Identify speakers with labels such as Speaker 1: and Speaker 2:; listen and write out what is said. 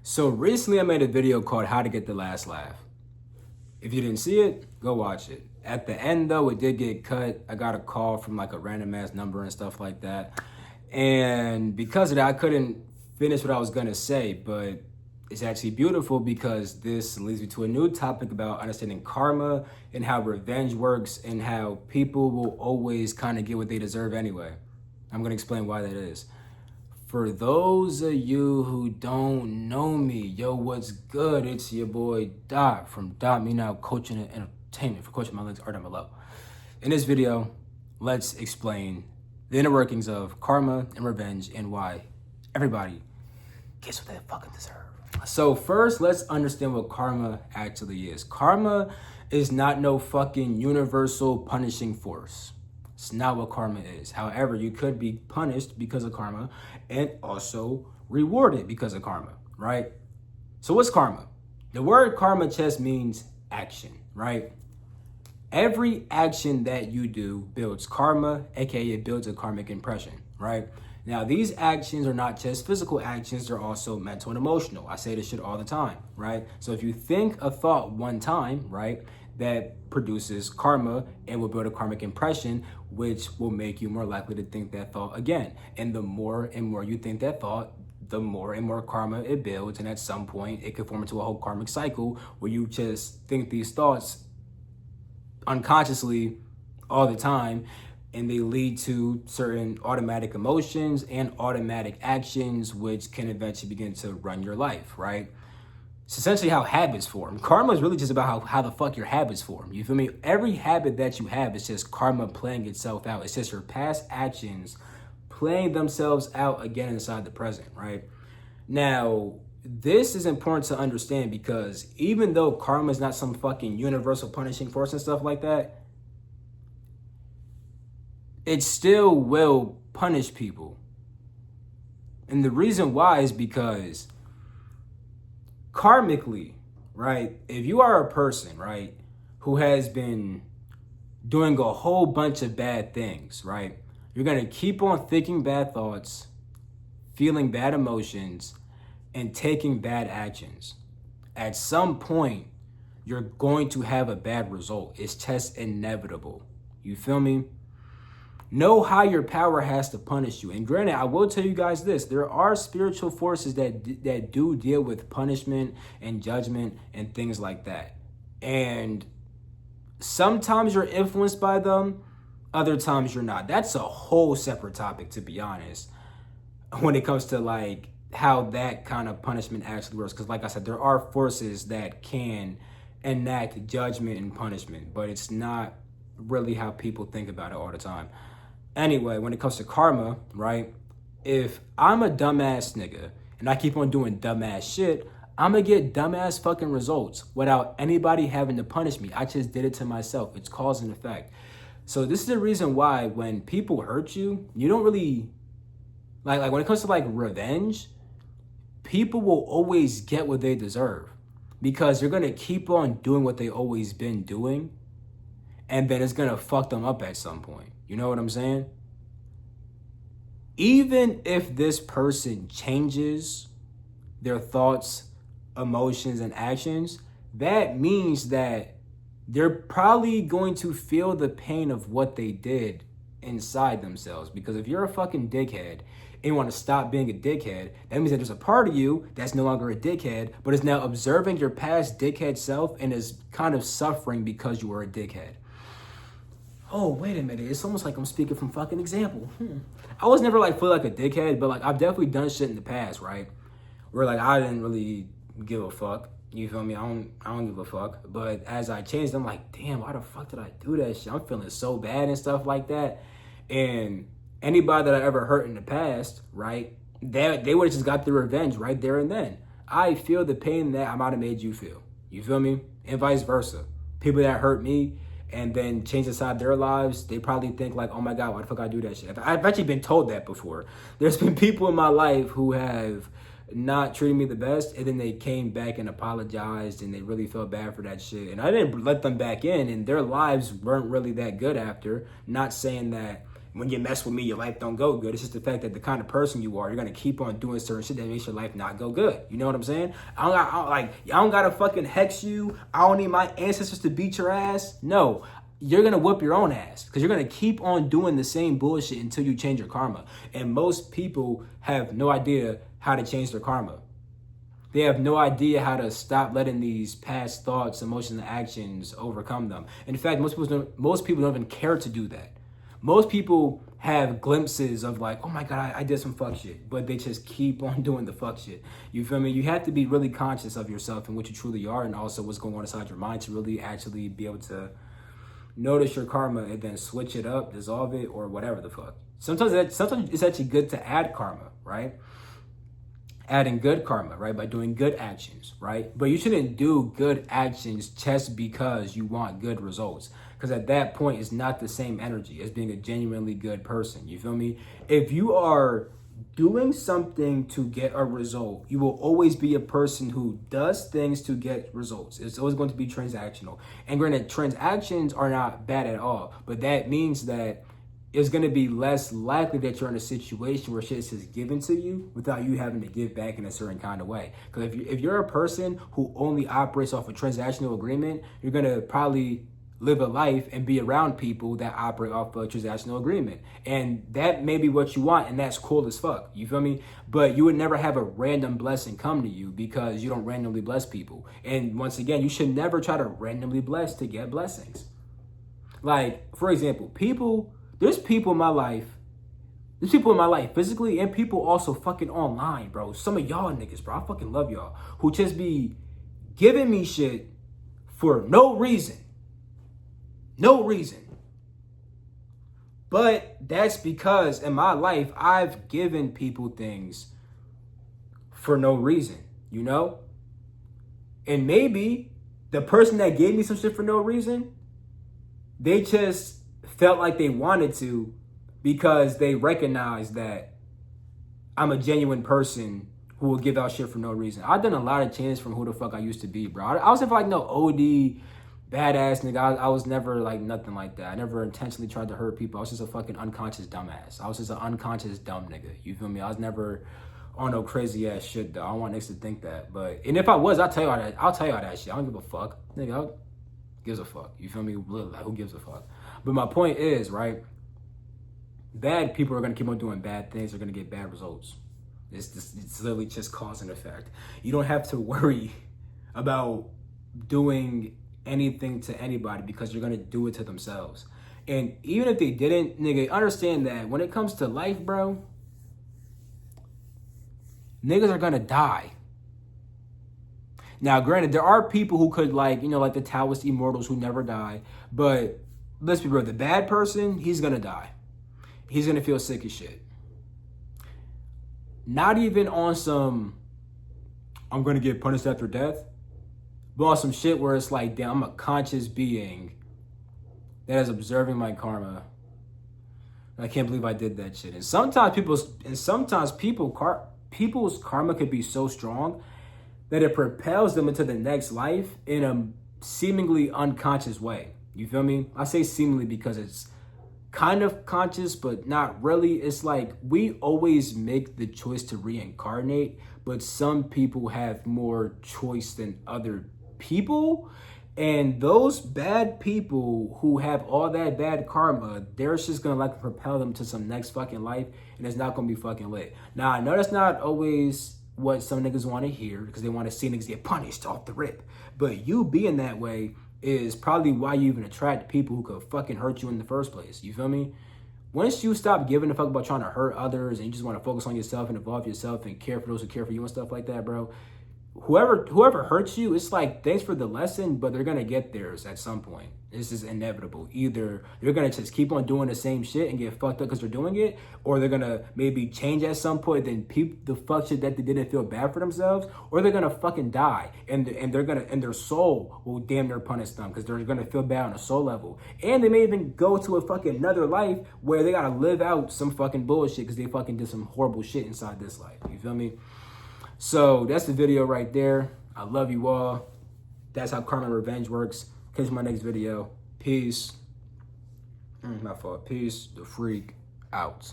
Speaker 1: So recently I made a video called How to Get the Last Laugh. If you didn't see it, go watch it. At the end though, it did get cut. I got a call from like a random ass number and stuff like that. And because of that, I couldn't finish what I was gonna say, but it's actually beautiful because this leads me to a new topic about understanding karma and how revenge works and how people will always kind of get what they deserve anyway. I'm gonna explain why that is. For those of you who don't know me, yo, what's good? It's your boy Dot from Dot Me Now Coaching and Entertainment for coaching my legs art down below. In this video, let's explain the inner workings of karma and revenge and why everybody gets what they fucking deserve. So first, let's understand what karma actually is. Karma is not no fucking universal punishing force. It's not what karma is. However, you could be punished because of karma and also rewarded because of karma, right? So what's karma? The word karma just means action, right? Every action that you do builds karma, aka it builds a karmic impression, right? Now, these actions are not just physical actions, they're also mental and emotional. I say this shit all the time, right? So if you think a thought one time, right, that produces karma and will build a karmic impression, which will make you more likely to think that thought again. And the more and more you think that thought, the more and more karma it builds. And at some point, it could form into a whole karmic cycle where you just think these thoughts unconsciously all the time, and they lead to certain automatic emotions and automatic actions, which can eventually begin to run your life, right? It's essentially how habits form. Karma is really just about how the fuck your habits form. You feel me? Every habit that you have is just karma playing itself out. It's just your past actions playing themselves out again inside the present, right? Now, this is important to understand because even though karma is not some fucking universal punishing force and stuff like that, it still will punish people. And the reason why is because karmically, right, if you are a person, right, who has been doing a whole bunch of bad things, right, you're going to keep on thinking bad thoughts, feeling bad emotions, and taking bad actions. At some point, you're going to have a bad result. It's just inevitable. You feel me? No higher power has to punish you. And granted, I will tell you guys this. There are spiritual forces that do deal with punishment and judgment and things like that. And sometimes you're influenced by them. Other times you're not. That's a whole separate topic, to be honest, when it comes to like how that kind of punishment actually works. Because like I said, there are forces that can enact judgment and punishment, but it's not really how people think about it all the time. Anyway, when it comes to karma, right? If I'm a dumbass nigga and I keep on doing dumbass shit, I'm gonna get dumbass fucking results without anybody having to punish me. I just did it to myself. It's cause and effect. So this is the reason why when people hurt you, you don't really, like when it comes to like revenge, people will always get what they deserve because you're gonna keep on doing what they always been doing, and then it's gonna fuck them up at some point. You know what I'm saying? Even if this person changes their thoughts, emotions, and actions, that means that they're probably going to feel the pain of what they did inside themselves. Because if you're a fucking dickhead and you want to stop being a dickhead, that means that there's a part of you that's no longer a dickhead, but is now observing your past dickhead self and is kind of suffering because you were a dickhead. Oh, wait a minute. It's almost like I'm speaking from fucking example. I was never like fully like a dickhead, but like I've definitely done shit in the past, right? Where like I didn't really give a fuck. You feel me? I don't give a fuck. But as I changed, I'm like, damn, why the fuck did I do that shit? I'm feeling so bad and stuff like that. And anybody that I ever hurt in the past, right? They would have just got the revenge right there and then. I feel the pain that I might have made you feel. You feel me? And vice versa. People that hurt me and then change inside their lives, they probably think like, oh my God, why the fuck I do that shit? I've actually been told that before. There's been people in my life who have not treated me the best, and then they came back and apologized, and they really felt bad for that shit. And I didn't let them back in, and their lives weren't really that good after. Not saying that when you mess with me, your life don't go good. It's just the fact that the kind of person you are, you're gonna keep on doing certain shit that makes your life not go good. You know what I'm saying? I don't gotta fucking hex you. I don't need my ancestors to beat your ass. No, you're gonna whoop your own ass because you're gonna keep on doing the same bullshit until you change your karma. And most people have no idea how to change their karma. They have no idea how to stop letting these past thoughts, emotions, and actions overcome them. In fact, most people don't even care to do that. Most people have glimpses of like, oh my God, I did some fuck shit, but they just keep on doing the fuck shit. You feel me? You have to be really conscious of yourself and what you truly are, and also what's going on inside your mind to really actually be able to notice your karma and then switch it up, dissolve it, or whatever the fuck. Sometimes it's actually good to add karma, right? Adding good karma, right? By doing good actions, right? But you shouldn't do good actions just because you want good results. Because at that point, it's not the same energy as being a genuinely good person. You feel me? If you are doing something to get a result, you will always be a person who does things to get results. It's always going to be transactional. And granted, transactions are not bad at all, but that means that it's going to be less likely that you're in a situation where shit is just given to you without you having to give back in a certain kind of way. Because if you're a person who only operates off a transactional agreement, you're going to probably live a life and be around people that operate off a transactional agreement. And that may be what you want, and that's cool as fuck. You feel me? But you would never have a random blessing come to you because you don't randomly bless people. And once again, you should never try to randomly bless to get blessings. Like, for example, there's people in my life physically and people also fucking online, bro. Some of y'all niggas, bro, I fucking love y'all, who just be giving me shit for no reason. No reason. But that's because in my life, I've given people things for no reason, you know? And maybe the person that gave me some shit for no reason, they just felt like they wanted to because they recognize that I'm a genuine person who will give out shit for no reason. I've done a lot of changes from who the fuck I used to be, bro. I was never like no OD badass nigga. I was never like nothing like that. I never intentionally tried to hurt people. I was just a fucking unconscious dumbass. I was just an unconscious dumb nigga. You feel me? I was never on no crazy ass shit though. I don't want niggas to think that. And if I was, I'll tell you all that. I'll tell you all that shit. I don't give a fuck. Nigga, who gives a fuck? You feel me? Like, who gives a fuck? But my point is, right? Bad people are gonna keep on doing bad things. They're gonna get bad results. It's literally just cause and effect. You don't have to worry about doing anything to anybody because you're gonna do it to themselves. And even if they didn't, nigga, understand that when it comes to life, bro, niggas are gonna die. Now, granted, there are people who could like the Taoist immortals who never die, but let's be real, the bad person, he's gonna die. He's gonna feel sick as shit. Not even on some, I'm gonna get punished after death, but on some shit where it's like, damn, I'm a conscious being that is observing my karma. I can't believe I did that shit. And sometimes people's karma could be so strong that it propels them into the next life in a seemingly unconscious way. You feel me? I say seemingly because it's kind of conscious, but not really. It's like we always make the choice to reincarnate, but some people have more choice than other people. And those bad people who have all that bad karma, they're just gonna like propel them to some next fucking life, and it's not gonna be fucking lit. Now, I know that's not always what some niggas want to hear because they want to see niggas get punished off the rip. But you being that way is probably why you even attract people who could fucking hurt you in the first place. You feel me? Once you stop giving a fuck about trying to hurt others and you just want to focus on yourself and evolve yourself and care for those who care for you and stuff like that, bro, whoever hurts you, it's like, thanks for the lesson, but they're gonna get theirs at some point. This is inevitable. Either you're gonna just keep on doing the same shit and get fucked up because they're doing it, or they're gonna maybe change at some point, then peep the fuck shit that they didn't feel bad for themselves, or they're gonna fucking die and their soul will damn near punish them because they're gonna feel bad on a soul level. And they may even go to a fucking another life where they gotta live out some fucking bullshit because they fucking did some horrible shit inside this life. You feel me? So that's the video right there. I love you all. That's how karma and revenge works. Catch my next video. Peace. My fault. Peace. The freak. out.